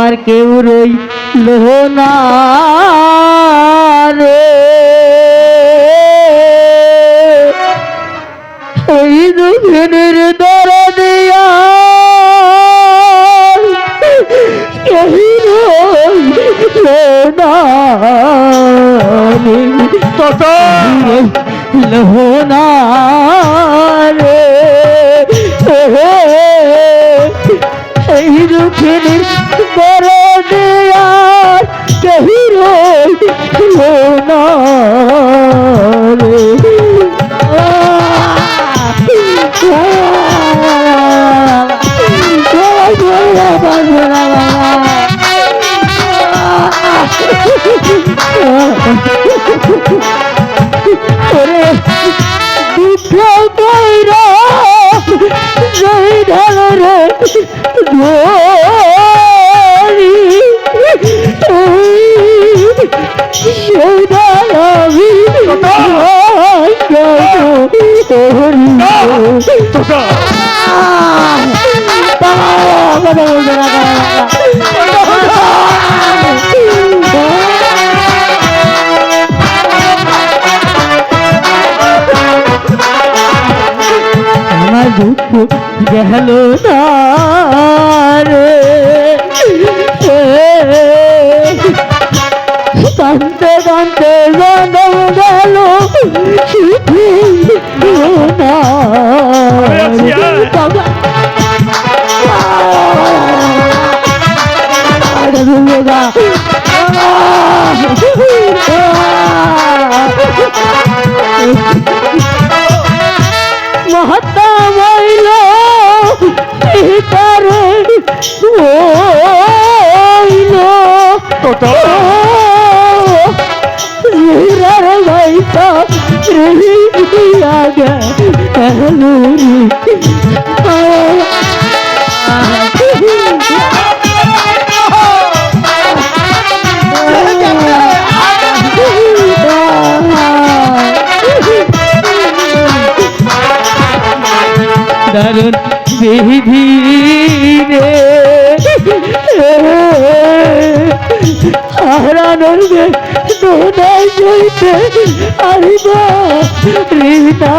আর কেউ রইল না রে, এই দুঃখের দরদিয়া কেউ রইল না রে, লোহনা রে, এই দুঃখের বড় দেয়ার কেহি লোহনা রে। দুঃখ কইরা জয় ঢাল রে ধরি, সেই ঢালি আমার দুঃখ গেল না রে, কান্দতে কান্দতে জনম গেল না মহাত্মা মইল তারে ওইল রে ভাইটা রিয়া গেলুরি দারুণ বিধি রে হারানোর দোনায় জইতে আরিবা হৃদয়